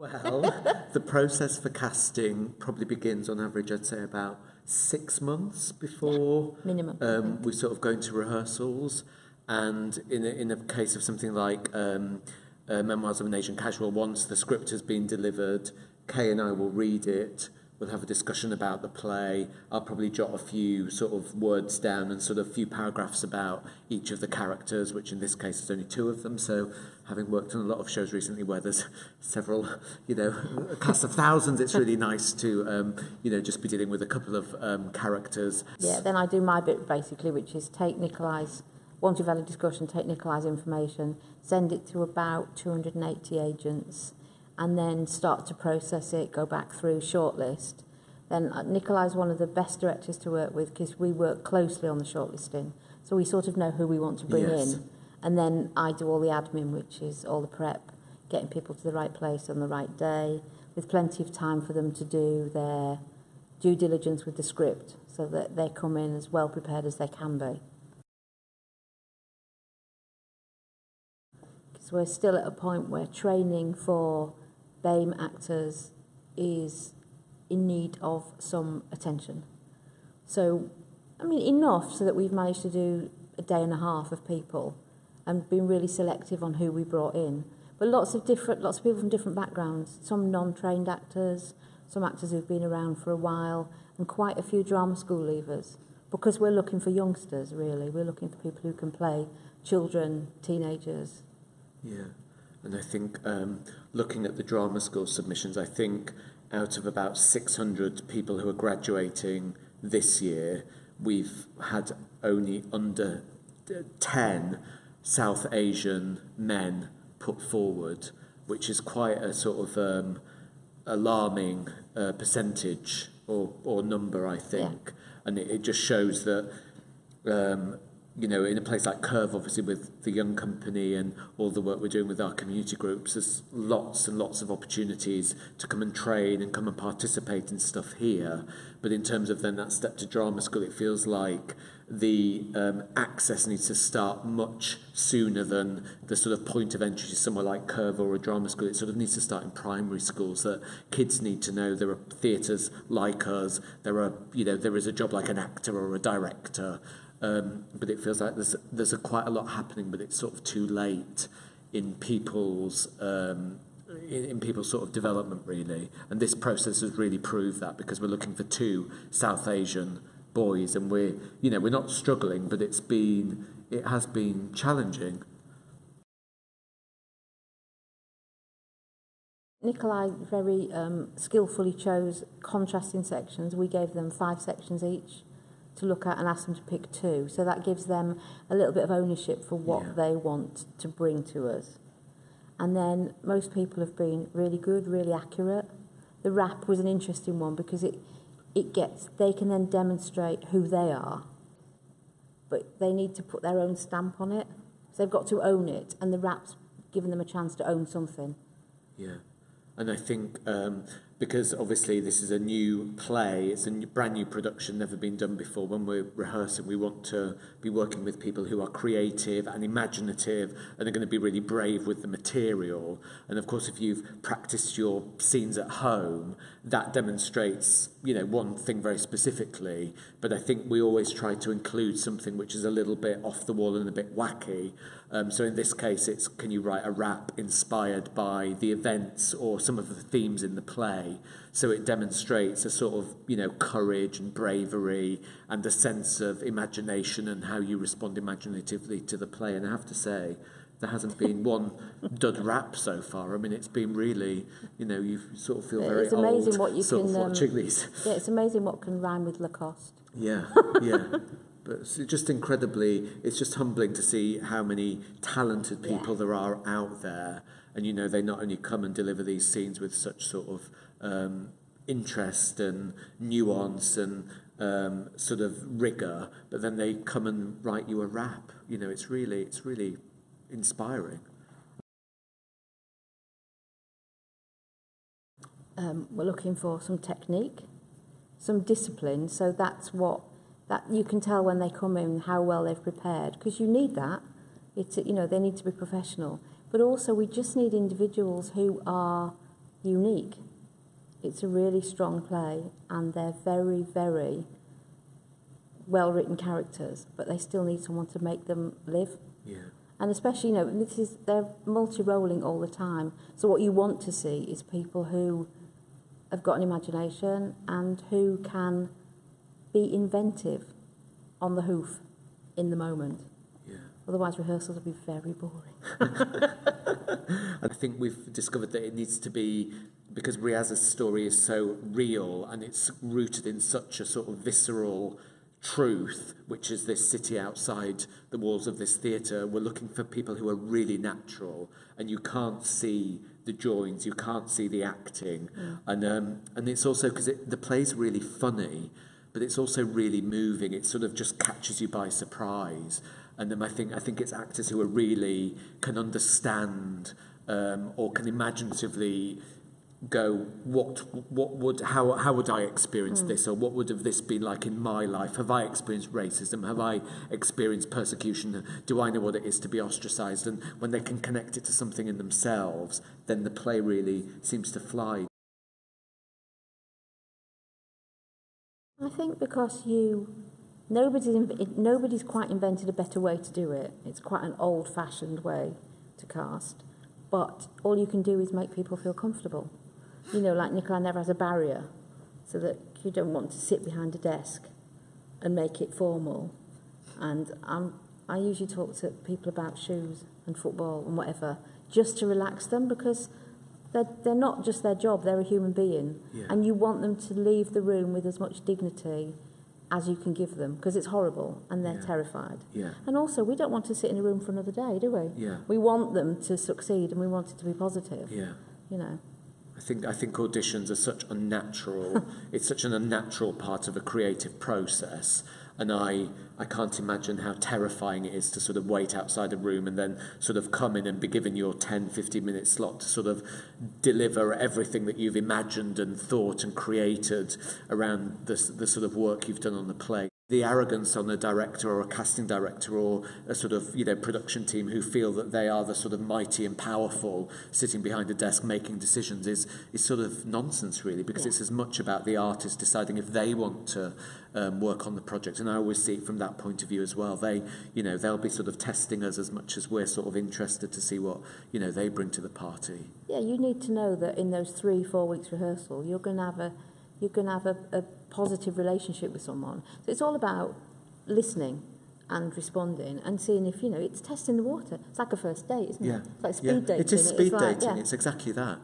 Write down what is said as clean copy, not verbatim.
Well, the process for casting probably begins on average, I'd say, about 6 months before minimum. we sort of go into rehearsals. And in a case of something like Memoirs of an Asian Casual, once the script has been delivered, Kay and I will read it. We'll have a discussion about the play. I'll probably jot a few sort of words down and sort of a few paragraphs about each of the characters, which in this case is only 2 of them. So having worked on a lot of shows recently where there's several, a cast of thousands, it's really nice to, just be dealing with a couple of characters. Yeah, then I do my bit basically, which is take Nikolai's, once we've had a discussion, take Nikolai's information, send it to about 280 agents, and then start to process it, go back through, shortlist. Then Nikolai's one of the best directors to work with because we work closely on the shortlisting. So we sort of know who we want to bring in. And then I do all the admin, which is all the prep, getting people to the right place on the right day, with plenty of time for them to do their due diligence with the script so that they come in as well prepared as they can be. Because we're still at a point where training for BAME actors is in need of some attention. So, enough so that we've managed to do a day and a half of people and been really selective on who we brought in. But lots of people from different backgrounds, some non-trained actors, some actors who've been around for a while, and quite a few drama school leavers, because we're looking for youngsters, really. We're looking for people who can play children, teenagers. Yeah. And I think looking at the drama school submissions, I think out of about 600 people who are graduating this year, we've had only under 10 South Asian men put forward, which is quite a sort of alarming percentage or number, I think. Yeah. And it just shows that in a place like Curve, obviously with the young company and all the work we're doing with our community groups, there's lots and lots of opportunities to come and train and come and participate in stuff here. But in terms of then that step to drama school, it feels like the access needs to start much sooner than the sort of point of entry to somewhere like Curve or a drama school. It sort of needs to start in primary schools, that kids need to know there are theatres like us, there is a job like an actor or a director. But it feels like there's quite a lot happening, but it's sort of too late in people's in people's sort of development, really. And this process has really proved that, because we're looking for 2 South Asian boys, and we're not struggling, but it has been challenging. Nikolai very skillfully chose contrasting sections. We gave them 5 sections each to look at and ask them to pick 2. So that gives them a little bit of ownership for what they want to bring to us. And then most people have been really good, really accurate. The rap was an interesting one because they can then demonstrate who they are, but they need to put their own stamp on it. So they've got to own it, and the rap's giving them a chance to own something. Yeah. And I think because obviously this is a new play, it's a brand new production, never been done before. When we're rehearsing, we want to be working with people who are creative and imaginative and are going to be really brave with the material. And of course, if you've practiced your scenes at home, that demonstrates, one thing very specifically. But I think we always try to include something which is a little bit off the wall and a bit wacky. So in this case, it's, can you write a rap inspired by the events or some of the themes in the play? So it demonstrates a sort of, courage and bravery and a sense of imagination and how you respond imaginatively to the play. And I have to say, there hasn't been one dud rap so far. I mean, it's been really, you sort of feel very old watching these. Yeah, it's amazing what can rhyme with Lacoste. Yeah. But it's just it's just humbling to see how many talented people there are out there. And, they not only come and deliver these scenes with such sort of interest and nuance and sort of rigour, but then they come and write you a rap. It's really inspiring. We're looking for some technique, some discipline. So that's what you can tell when they come in how well they've prepared, because you need that. They need to be professional. But also we just need individuals who are unique. It's a really strong play, and they're very, very well-written characters, but they still need someone to make them live. Yeah. And especially, they're multi-rolling all the time. So what you want to see is people who have got an imagination and who can be inventive on the hoof in the moment. Yeah. Otherwise, rehearsals will be very boring. I think we've discovered that it needs to be, because Riaz's story is so real and it's rooted in such a sort of visceral truth, which is this city outside the walls of this theatre. We're looking for people who are really natural, and you can't see the joins, you can't see the acting. And it's also because the play's really funny, but it's also really moving. It sort of just catches you by surprise. And then I think it's actors who are really can understand or can imaginatively go, how would I experience this, or what would have this been like in my life? Have I experienced racism? Have I experienced persecution? Do I know what it is to be ostracised? And when they can connect it to something in themselves, then the play really seems to fly. I think because nobody's quite invented a better way to do it. It's quite an old-fashioned way to cast, but all you can do is make people feel comfortable. Like Nikolai never has a barrier, so that you don't want to sit behind a desk and make it formal. And I usually talk to people about shoes and football and whatever, just to relax them, because they're not just their job, they're a human being. Yeah. And you want them to leave the room with as much dignity as you can give them, because it's horrible and they're terrified. Yeah. And also, we don't want to sit in a room for another day, do we? Yeah. We want them to succeed, and we want it to be positive. Yeah. I think auditions are such unnatural. It's such an unnatural part of a creative process, and I can't imagine how terrifying it is to sort of wait outside a room and then sort of come in and be given your 10-15 minute slot to sort of deliver everything that you've imagined and thought and created around the sort of work you've done on the play. The arrogance on a director or a casting director or a sort of, production team who feel that they are the sort of mighty and powerful sitting behind a desk making decisions is sort of nonsense, really, because it's as much about the artist deciding if they want to work on the project. And I always see it from that point of view as well. They'll be sort of testing us as much as we're sort of interested to see what, they bring to the party. Yeah, you need to know that in those 3-4 weeks rehearsal, you're going to have a positive relationship with someone. So it's all about listening and responding and seeing if, it's testing the water. It's like a first date, isn't it? It's like speed dating. It is speed dating. Like, It's exactly that.